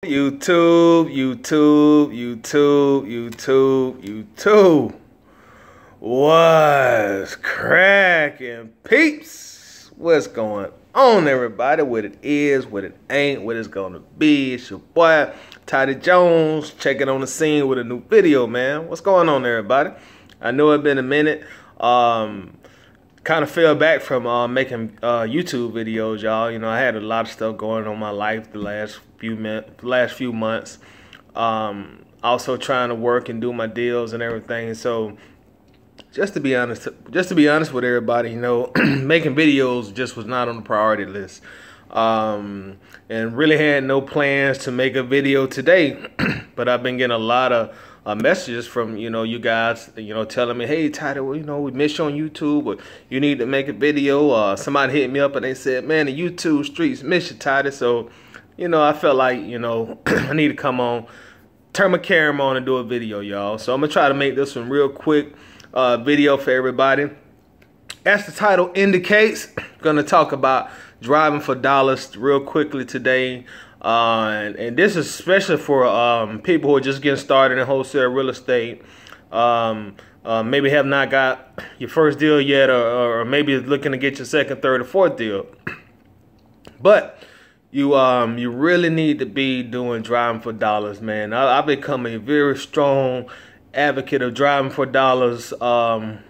YouTube. What's cracking, peeps? What's going on, everybody? What it is, what it ain't, what it's gonna be. It's your boy, Toddy Jones, checking on the scene with a new video, man. What's going on, everybody? I know it's been a minute. Kind of fell back from making YouTube videos, y'all. You know, I had a lot of stuff going on in my life the last few months. Also trying to work and do my deals and everything. So just to be honest with everybody, you know, making videos just was not on the priority list. And really had no plans to make a video today. But I've been getting a lot of messages from, you know, you guys, you know, telling me, hey, Toddy, well, you know, we miss you on YouTube, or you need to make a video. Somebody hit me up and they said, man, the YouTube streets miss you, Toddy. So, you know, I felt like, you know, I need to come on, turn my camera on and do a video, y'all. So I'm going to try to make this one real quick video for everybody. As the title indicates, I'm going to talk about driving for dollars real quickly today. And this is especially for people who are just getting started in wholesale real estate. Maybe have not got your first deal yet, or maybe looking to get your second, third, or fourth deal. But you really need to be doing driving for dollars, man. I've become a very strong advocate of driving for dollars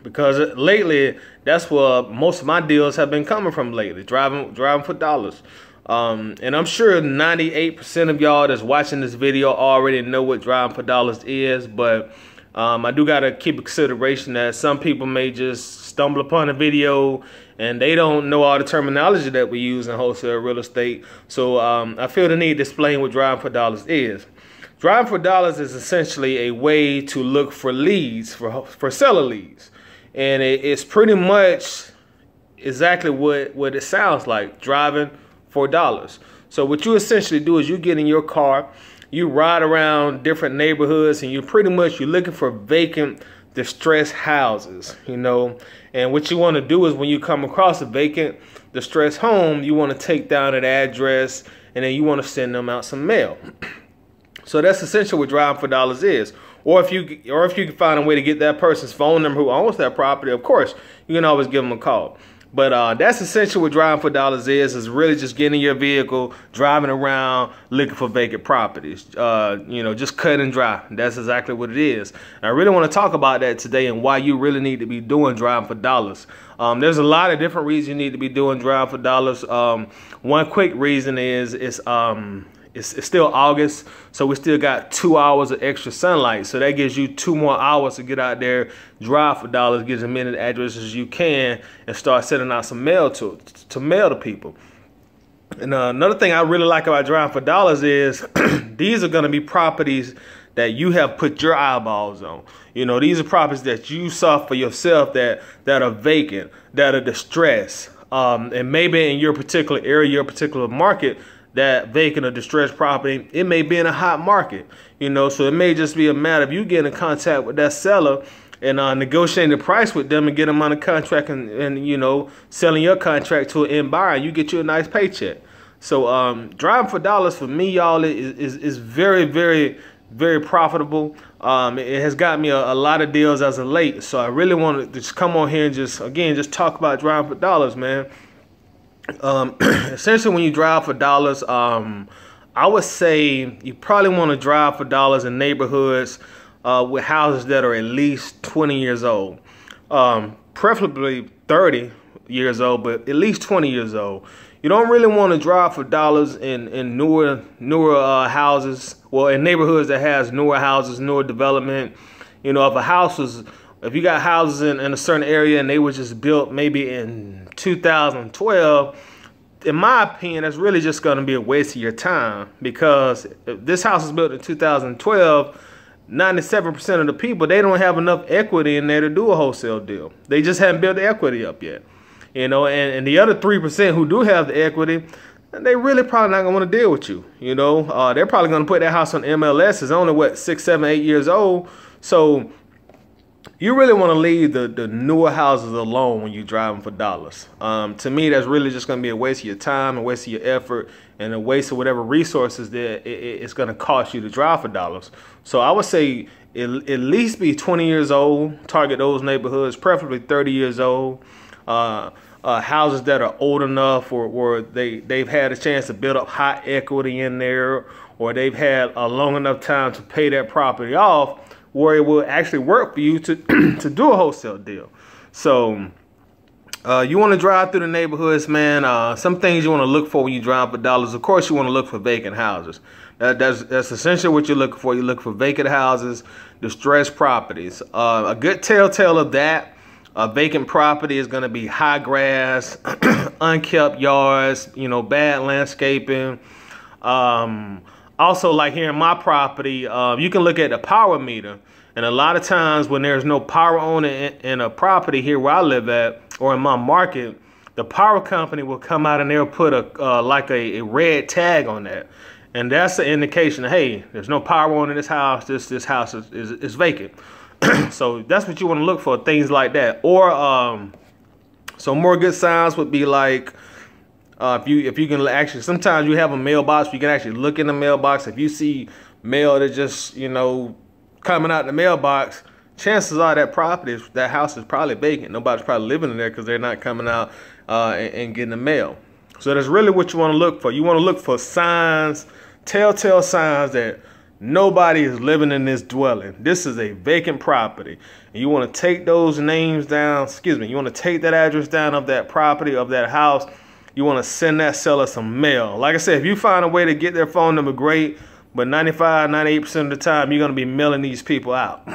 because lately that's where most of my deals have been coming from lately. Driving for dollars. And I'm sure 98% of y'all that's watching this video already know what driving for dollars is, but I do gotta keep in consideration that some people may just stumble upon a video and they don't know all the terminology that we use in wholesale real estate. So I feel the need to explain what driving for dollars is. Driving for dollars is essentially a way to look for leads, for seller leads. And it's pretty much exactly what it sounds like, driving for dollars. So what you essentially do is you get in your car, you ride around different neighborhoods, and you're looking for vacant, distressed houses, you know. And what you want to do is when you come across a vacant, distressed home, you want to take down an address and then you want to send them out some mail. So that's essentially what driving for dollars is. Or if you can find a way to get that person's phone number who owns that property, of course, you can always give them a call. But that's essentially what driving for dollars is really just getting in your vehicle, driving around, looking for vacant properties. You know, just cut and dry. That's exactly what it is. And I really want to talk about that today and why you really need to be doing driving for dollars. There's a lot of different reasons you need to be doing driving for dollars. One quick reason is it's still August, so we still got 2 hours of extra sunlight. So that gives you 2 more hours to get out there, drive for dollars, get as many addresses as you can, and start sending out some mail to mail to people. And another thing I really like about driving for dollars is these are going to be properties that you have put your eyeballs on. You know, these are properties that you saw for yourself that are vacant, that are distressed, and maybe in your particular area, your particular market, that vacant or distressed property, it may be in a hot market, you know, so it may just be a matter of you getting in contact with that seller and negotiating the price with them and get them on a contract and you know, selling your contract to an end buyer, and you get you a nice paycheck. So driving for dollars for me, y'all, is very, very, very profitable. It has got me a lot of deals as of late. So I really want to just come on here and just talk about driving for dollars, man. Essentially, when you drive for dollars, I would say you probably want to drive for dollars in neighborhoods with houses that are at least 20 years old, preferably 30 years old, but at least 20 years old. You don't really want to drive for dollars in newer houses, well, in neighborhoods that has newer houses, newer development. You know, if you got houses in a certain area and they were just built maybe in 2012, in my opinion, that's really just going to be a waste of your time, because if this house was built in 2012, 97% of the people, they don't have enough equity in there to do a wholesale deal. They just haven't built the equity up yet. You know, and the other 3% who do have the equity, they really probably not going to want to deal with you. You know, they're probably going to put that house on MLS. It's only, what, 6, 7, 8 years old. So you really want to leave the newer houses alone when you're driving for dollars. To me, that's really just going to be a waste of your time, a waste of your effort, and a waste of whatever resources that it's going to cost you to drive for dollars. So I would say at least be 20 years old, target those neighborhoods, preferably 30 years old. Houses that are old enough or they've had a chance to build up high equity in there, or they've had a long enough time to pay that property off where it will actually work for you to to do a wholesale deal. So you want to drive through the neighborhoods, man. Some things you want to look for when you drive for dollars. Of course, you want to look for vacant houses. That's essentially what you're looking for. You look for vacant houses, distressed properties. A good telltale of that, a vacant property is going to be high grass, unkept yards, you know, bad landscaping. Also, like here in my property, you can look at the power meter. And a lot of times when there's no power on it in a property here where I live at or in my market, the power company will come out and they'll put like a red tag on that. And that's an indication of, hey, there's no power on in this house. This house is vacant. So that's what you want to look for, things like that. Or some more good signs would be like, if you can actually, sometimes you have a mailbox, you can actually look in the mailbox. If you see mail that just, you know, coming out the mailbox, chances are that house is probably vacant. Nobody's probably living in there because they're not coming out and getting the mail. So that's really what you want to look for. You want to look for signs, telltale signs that nobody is living in this dwelling. This is a vacant property. And you want to take those names down, you want to take that address down of that property, of that house. You want to send that seller some mail. Like I said, if you find a way to get their phone number, great. But 95, 98% of the time, you're going to be mailing these people out.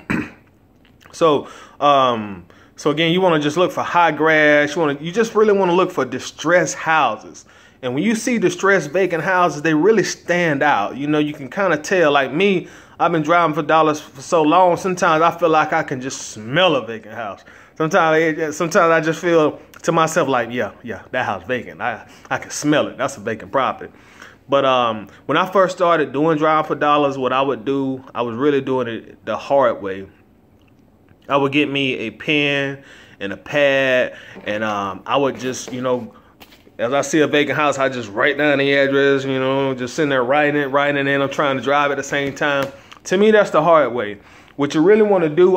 So again, you want to just look for high grass. You just really want to look for distressed houses. And when you see distressed vacant houses, they really stand out. You know, you can kind of tell. Like me, I've been driving for dollars for so long. Sometimes I feel like I can just smell a vacant house. Sometimes I just feel to myself like, yeah, that house vacant. I can smell it. That's a vacant property. But when I first started doing driving for dollars, what I would do, I was really doing it the hard way. I would get me a pen and a pad, and I would just, you know, as I see a vacant house, I just write down the address, you know, just sitting there writing it, and I'm trying to drive at the same time. To me, that's the hard way. What you really want to do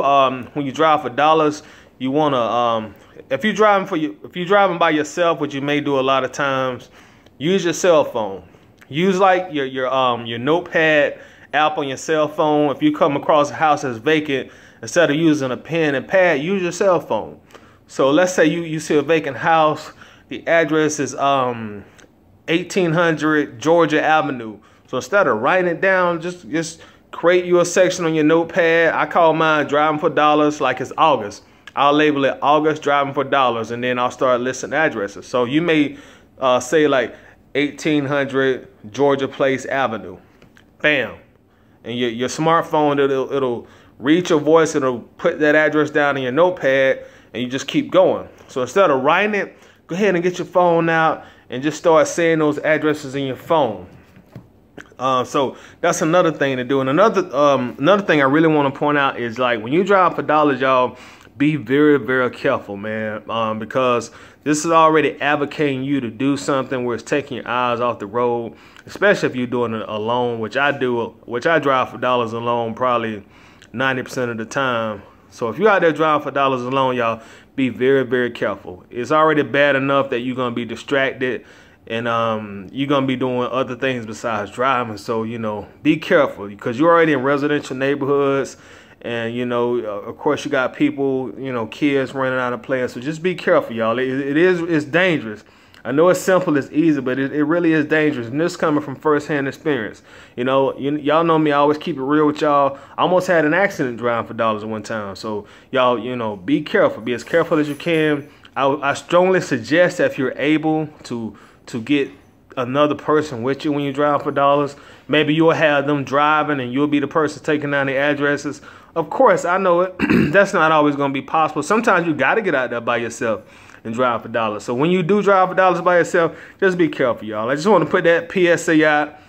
when you drive for dollars, you want to, if you're driving by yourself, which you may do a lot of times, use your cell phone. Use like your notepad app on your cell phone. If you come across a house that's vacant, instead of using a pen and pad, use your cell phone. So let's say you see a vacant house. The address is 1800 Georgia Avenue. So instead of writing it down, just create you a section on your notepad. I call mine driving for dollars, like it's August. I'll label it August driving for dollars, and then I'll start listing addresses. So you may say like 1800 Georgia Place Avenue. Bam. And your smartphone, it'll read your voice, it'll put that address down in your notepad, and you just keep going. So instead of writing it, go ahead and get your phone out and just start saying those addresses in your phone. So that's another thing to do. And another thing I really want to point out is, like, when you drive for dollars, y'all, be very, very careful, man, because this is already advocating you to do something where it's taking your eyes off the road, especially if you're doing it alone, which I do, which I drive for dollars alone probably 90% of the time. So if you're out there driving for dollars alone, y'all, be very, very careful. It's already bad enough that you're going to be distracted, and you're going to be doing other things besides driving. So, you know, be careful, because you're already in residential neighborhoods. And, you know, of course, you got people, you know, kids running out of playing. So just be careful, y'all. It's dangerous. I know it's simple, it's easy, but it really is dangerous. And this coming from firsthand experience. You know, y'all know me, I always keep it real with y'all. I almost had an accident driving for dollars at one time. So y'all, you know, be careful. Be as careful as you can. I strongly suggest that if you're able to get another person with you when you drive for dollars, maybe you'll have them driving and you'll be the person taking down the addresses. Of course, I know it. That's not always going to be possible. Sometimes you got to get out there by yourself and drive for dollars. So when you do drive for dollars by yourself, just be careful, y'all. I just want to put that PSA out.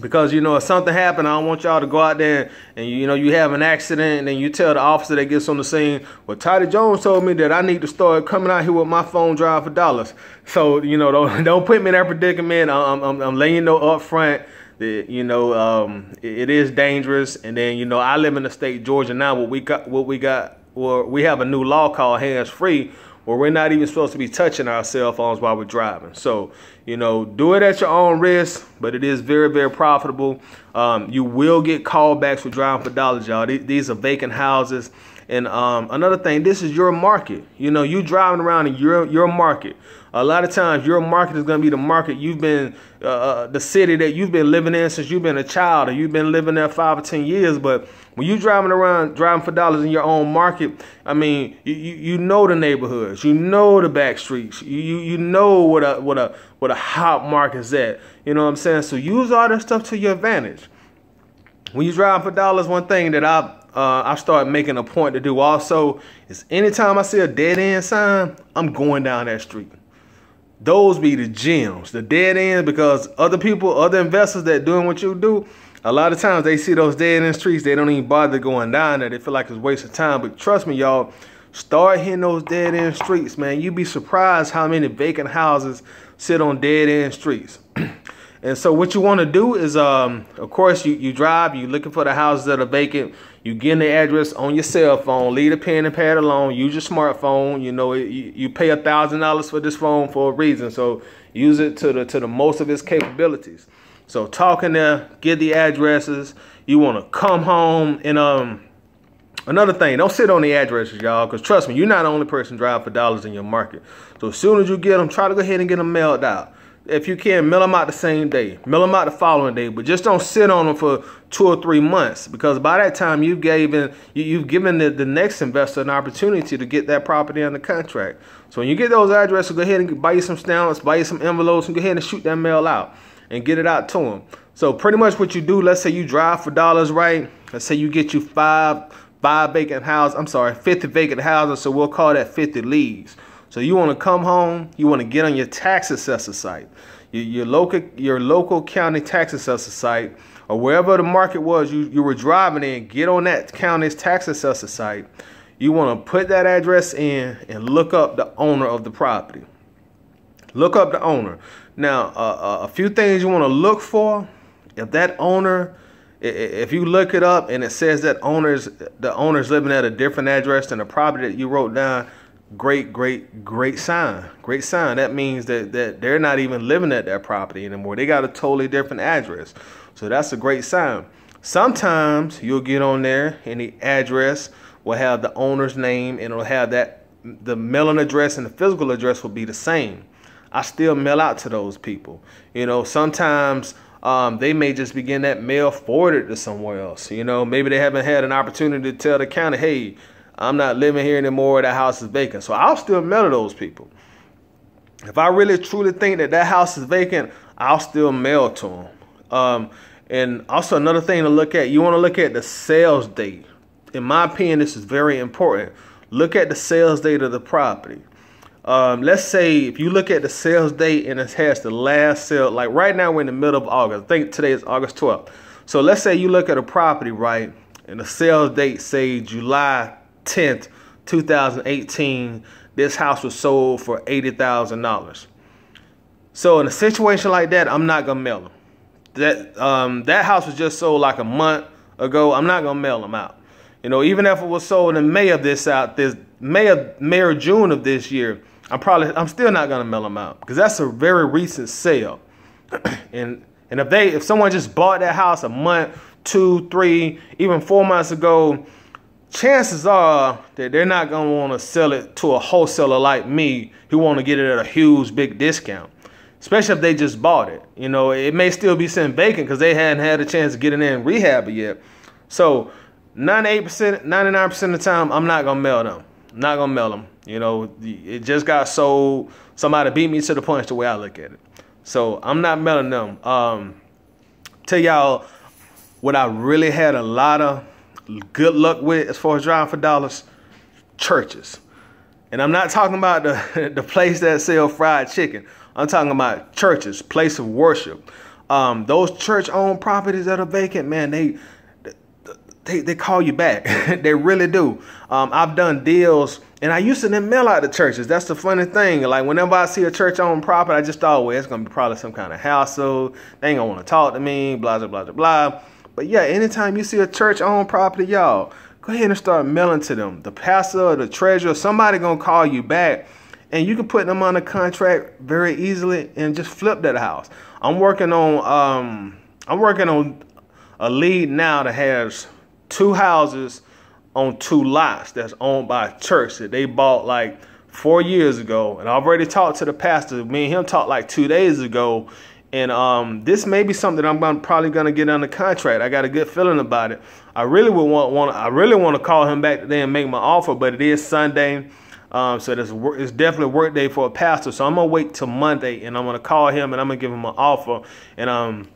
Because, you know, if something happened, I don't want y'all to go out there and, you know, you have an accident and then you tell the officer that gets on the scene, well, Toddy Jones told me that I need to start coming out here with my phone driving for dollars. So, you know, don't put me in that predicament. I'm letting you know up front that, you know, it is dangerous. And then, you know, I live in the state Georgia now. We have a new law called hands-free, where we're not even supposed to be touching our cell phones while we're driving. So, you know, do it at your own risk, but it is very, very profitable. You will get callbacks for driving for dollars, y'all. These are vacant houses. And another thing, this is your market. You know, you driving around in your market. A lot of times your market is going to be the market you've been, the city that you've been living in since you've been a child, or you've been living there 5 or 10 years. But when you driving around, driving for dollars in your own market, I mean, you know the neighborhoods, you know the back streets, you know what a hot market is at. You know what I'm saying? So use all that stuff to your advantage. When you driving for dollars, one thing that I started making a point to do also is anytime I see a dead end sign, I'm going down that street. Those be the gems, the dead ends, because other people, other investors that doing what you do, a lot of times they see those dead end streets, they don't even bother going down there. They feel like it's a waste of time. But trust me, y'all, start hitting those dead end streets, man. You'd be surprised how many vacant houses sit on dead end streets. And so what you want to do is, of course, you drive, you looking for the houses that are vacant. You get the address on your cell phone, leave the pen and pad alone, use your smartphone. You know, you pay $1,000 for this phone for a reason. So use it to the most of its capabilities. So talk in there, get the addresses. You want to come home. And another thing, don't sit on the addresses, y'all, because trust me, you're not the only person driving for dollars in your market. So as soon as you get them, try to go ahead and get them mailed out. If you can, mail them out the same day, mail them out the following day, but just don't sit on them for 2 or 3 months, because by that time you've given the next investor an opportunity to get that property under contract. So when you get those addresses, go ahead and buy you some stamps, buy you some envelopes, and go ahead and shoot that mail out and get it out to them. So pretty much what you do, let's say you drive for dollars, right? Let's say you get you 50 vacant houses, so we'll call that 50 leads. So you want to come home, you want to get on your tax assessor site, your local county tax assessor site, or wherever the market was you were driving in, get on that county's tax assessor site. You want to put that address in and look up the owner of the property. Look up the owner. Now, a few things you want to look for. If that owner, if you look it up and it says that the owner's living at a different address than the property that you wrote down, great sign. Great sign. That means that they're not even living at that property anymore. They got a totally different address. So that's a great sign. Sometimes you'll get on there and the address will have the owner's name, and it'll have the mailing address and the physical address will be the same. I still mail out to those people. You know, sometimes they may just begin that mail forwarded to somewhere else. You know, maybe they haven't had an opportunity to tell the county, hey, I'm not living here anymore, that house is vacant. So I'll still mail to those people. If I really truly think that house is vacant, I'll still mail to them. And also another thing to look at, you want to look at the sales date. In my opinion, this is very important. Look at the sales date of the property. Let's say if you look at the sales date and it has the last sale, like right now we're in the middle of August. I think today is August 12th. So let's say you look at a property, right, and the sales date say July 10th, 2018, this house was sold for $80,000. So in a situation like that, I'm not gonna mail them. That house was just sold like a month ago. I'm not gonna mail them out. You know, even if it was sold in May or June of this year, I'm still not gonna mail them out, because that's a very recent sale. and if someone just bought that house a month, 2, 3, even 4 months ago, chances are that they're not going to want to sell it to a wholesaler like me who want to get it at a huge, big discount, especially if they just bought it. You know, it may still be sitting vacant because they hadn't had a chance to get in there and rehab it yet. So 98%, 99% of the time, I'm not going to mail them. I'm not going to mail them. You know, it just got sold. Somebody beat me to the punch the way I look at it. So I'm not mailing them. Tell y'all what I really had a lot of good luck with as far as driving for dollars: churches. And I'm not talking about the place that sell fried chicken. I'm talking about churches, place of worship. Those church-owned properties that are vacant, man, they call you back. They really do. I've done deals, and I used to then mail out to churches. That's the funny thing. Like, whenever I see a church-owned property, I just thought, well, it's going to be probably some kind of hassle. They ain't going to want to talk to me, blah, blah, blah, blah, blah. But yeah, anytime you see a church-owned property, y'all, go ahead and start mailing to them. The pastor or the treasurer, somebody going to call you back, and you can put them under contract very easily and just flip that house. I'm working on a lead now that has 2 houses on 2 lots that's owned by a church that they bought like 4 years ago. And I've already talked to the pastor. Me and him talked like 2 days ago. And this may be something I'm probably gonna get under contract. I got a good feeling about it. I really want to call him back today and make my offer, but it is Sunday. So it's definitely a work day for a pastor. So I'm gonna wait till Monday, and I'm gonna call him and I'm gonna give him an offer. And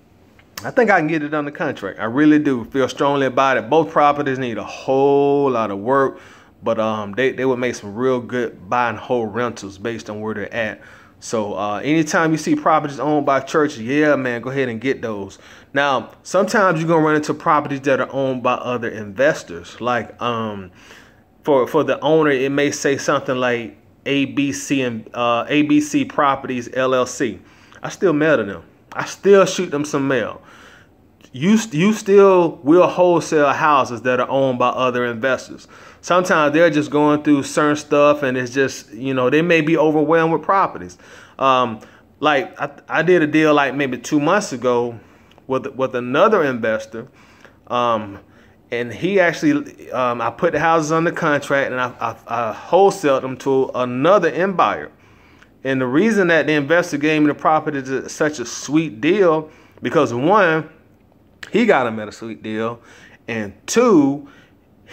I think I can get it under contract. I really do feel strongly about it. Both properties need a whole lot of work, but they would make some real good buy and hold rentals based on where they're at. So anytime you see properties owned by churches, yeah, man, go ahead and get those. Now, sometimes you're gonna run into properties that are owned by other investors. Like for the owner, it may say something like ABC and ABC Properties LLC. I still mail to them. I still shoot them some mail. You still will wholesale houses that are owned by other investors. Sometimes they're just going through certain stuff, and it's just, you know, they may be overwhelmed with properties. Like I did a deal like maybe 2 months ago with another investor, and he actually I put the houses under contract, and I wholesaled them to another end buyer. And the reason that the investor gave me the property is such a sweet deal, because 1, he got him at a sweet deal, and 2,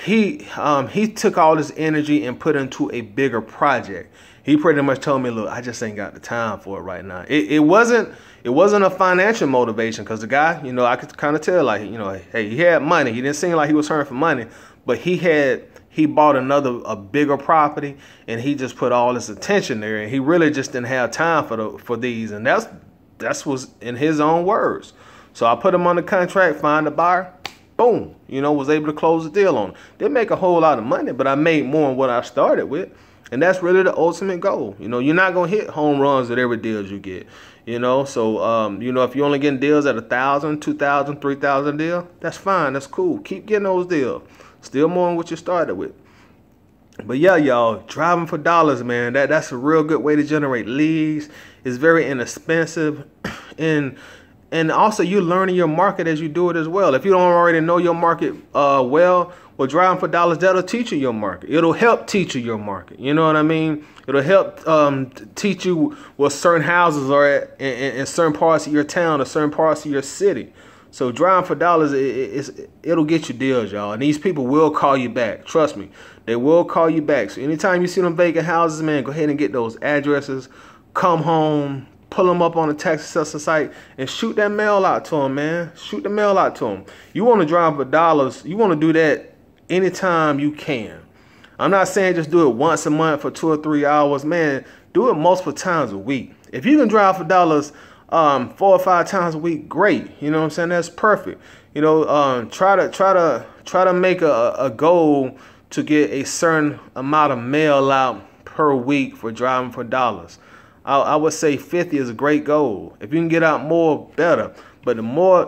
he took all his energy and put into a bigger project. He pretty much told me, look, I just ain't got the time for it right now. It wasn't a financial motivation, because the guy, you know, I could kind of tell, like, you know, hey, he had money. He didn't seem like he was hurting for money, but he bought a bigger property, and he just put all his attention there, and he really just didn't have time for these. And that's was in his own words. So I put him under contract, find a buyer, boom, you know, was able to close the deal on it. Didn't make a whole lot of money, but I made more than what I started with. And that's really the ultimate goal. You know, you're not going to hit home runs at every deal you get, you know. So, you know, if you're only getting deals at 1,000, 2,000, 3,000 deal, that's fine. That's cool. Keep getting those deals. Still more than what you started with. But yeah, y'all, driving for dollars, man, that's a real good way to generate leads. It's very inexpensive. And also, you're learning your market as you do it as well. If you don't already know your market well, driving for dollars, that'll teach you your market. It'll help teach you your market. You know what I mean? It'll help teach you what certain houses are at in certain parts of your town or certain parts of your city. So driving for dollars, it'll get you deals, y'all. And these people will call you back. Trust me, they will call you back. So anytime you see them vacant houses, man, go ahead and get those addresses. Come home, pull them up on the tax assessor site, and shoot that mail out to them, man. Shoot the mail out to them. You want to drive for dollars, you want to do that anytime you can. I'm not saying just do it once a month for 2 or 3 hours, man. Do it multiple times a week. If you can drive for dollars 4 or 5 times a week, great. You know what I'm saying? That's perfect. You know, try to make a goal to get a certain amount of mail out per week for driving for dollars. I would say 50 is a great goal. If you can get out more, better. But the more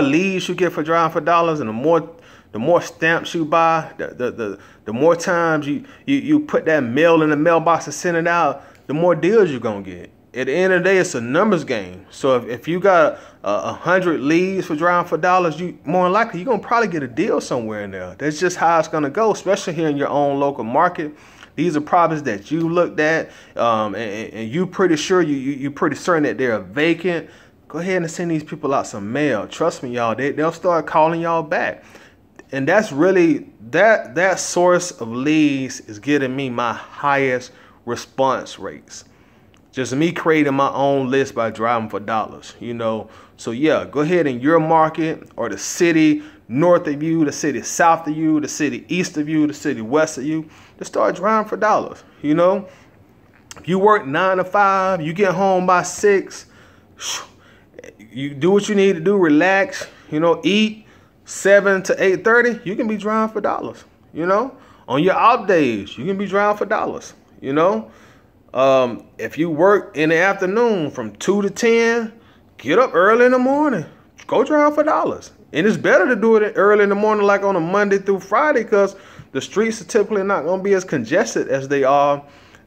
leads you get for driving for dollars, and the more stamps you buy, the more times you put that mail in the mailbox and send it out, the more deals you're gonna get. At the end of the day, it's a numbers game. So if you got 100 leads for driving for dollars, you more than likely you're gonna probably get a deal somewhere in there. That's just how it's gonna go, especially here in your own local market. These are properties that you looked at, and you pretty sure you're pretty certain that they're vacant. Go ahead and send these people out some mail. Trust me, y'all, they'll start calling y'all back. And that's really, that source of leads is getting me my highest response rates. Just me creating my own list by driving for dollars, you know. So yeah, go ahead in your market, or the city north of you, the city south of you, the city east of you, the city west of you, just start driving for dollars, you know. If you work 9 to 5, you get home by 6, You do what you need to do, relax, you know, eat 7 to 8:30, you can be driving for dollars, you know. On your off days, you can be driving for dollars, you know. If you work in the afternoon from 2 to 10, get up early in the morning, go drive for dollars. And it's better to do it early in the morning, like on a Monday through Friday, because the streets are typically not going to be as congested as they are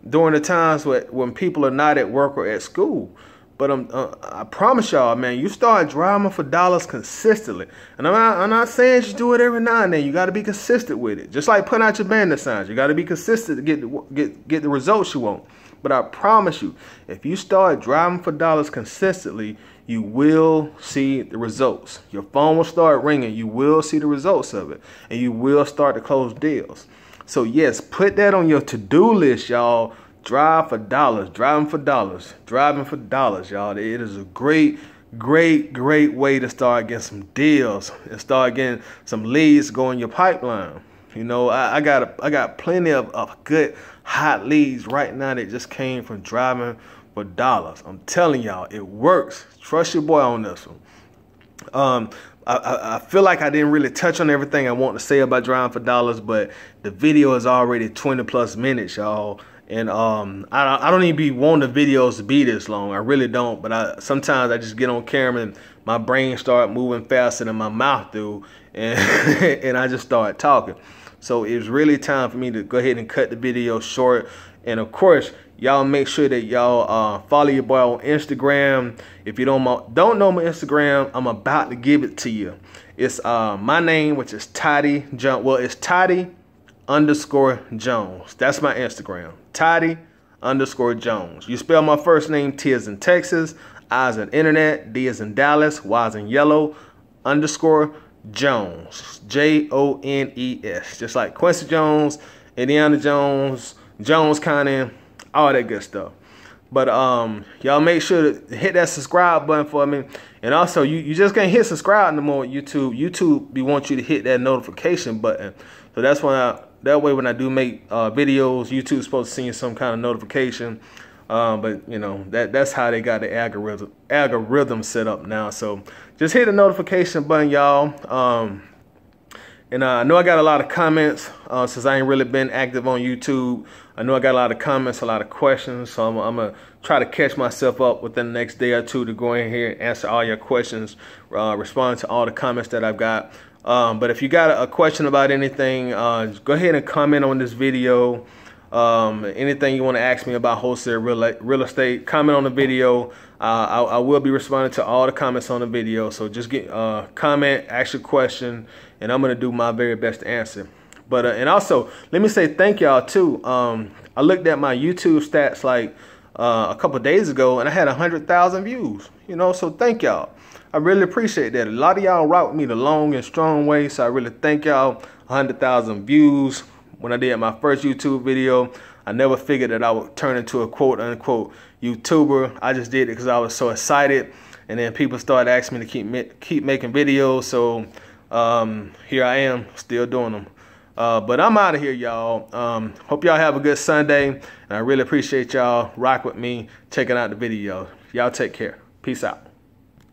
during the times when people are not at work or at school. But I promise y'all, man, you start driving for dollars consistently. And I'm not saying just do it every now and then. You got to be consistent with it. Just like putting out your bandit signs. You got to be consistent to get the results you want. But I promise you, if you start driving for dollars consistently, you will see the results. Your phone will start ringing. You will see the results of it. And you will start to close deals. So yes, put that on your to-do list, y'all. Drive for dollars, driving for dollars, driving for dollars, y'all. It is a great way to start getting some deals and start getting some leads going your pipeline. You know, I got plenty of good hot leads right now that just came from driving for dollars. I'm telling y'all, it works. Trust your boy on this one. I feel like I didn't really touch on everything I want to say about driving for dollars, but the video is already 20+ minutes, y'all. And I don't even be wanting the videos to be this long. I really don't. But sometimes I just get on camera and my brain start moving faster than my mouth do, and and I just start talking. So it's really time for me to go ahead and cut the video short. And of course, y'all make sure that y'all follow your boy on Instagram. If you don't know my Instagram, I'm about to give it to you. It's my name, which is Toddy Jones. Well, it's Toddy_Jones. That's my Instagram. Toddy_Jones. You spell my first name T as in Texas, I as in internet, D as in Dallas, Y as in yellow, _ Jones. Jones. Just like Quincy Jones, Indiana Jones, Jones County, all that good stuff. But y'all make sure to hit that subscribe button for me. And also, you just can't hit subscribe no more on YouTube. YouTube want you to hit that notification button. So that's why that way when I do make videos, YouTube's supposed to send you some kind of notification. But you know, that's how they got the algorithm set up now. So just hit the notification button, y'all. And I know I got a lot of comments since I ain't really been active on YouTube. I know I got a lot of comments, a lot of questions. So I'm going to try to catch myself up within the next day or two to go in here and answer all your questions, respond to all the comments that I've got. But if you got a question about anything, go ahead and comment on this video. Anything you want to ask me about wholesale real estate, comment on the video. I will be responding to all the comments on the video. So just comment, ask your question, and I'm going to do my very best to answer. But and also, let me say thank y'all too. I looked at my YouTube stats like a couple days ago, and I had 100,000 views. You know, so thank y'all. I really appreciate that. A lot of y'all rock with me the long and strong way, so I really thank y'all. 100,000 views. When I did my first YouTube video, I never figured that I would turn into a quote-unquote YouTuber. I just did it because I was so excited, and then people started asking me to keep making videos. So here I am, still doing them. But I'm out of here, y'all. Hope y'all have a good Sunday, and I really appreciate y'all rock with me checking out the video. Y'all take care. Peace out.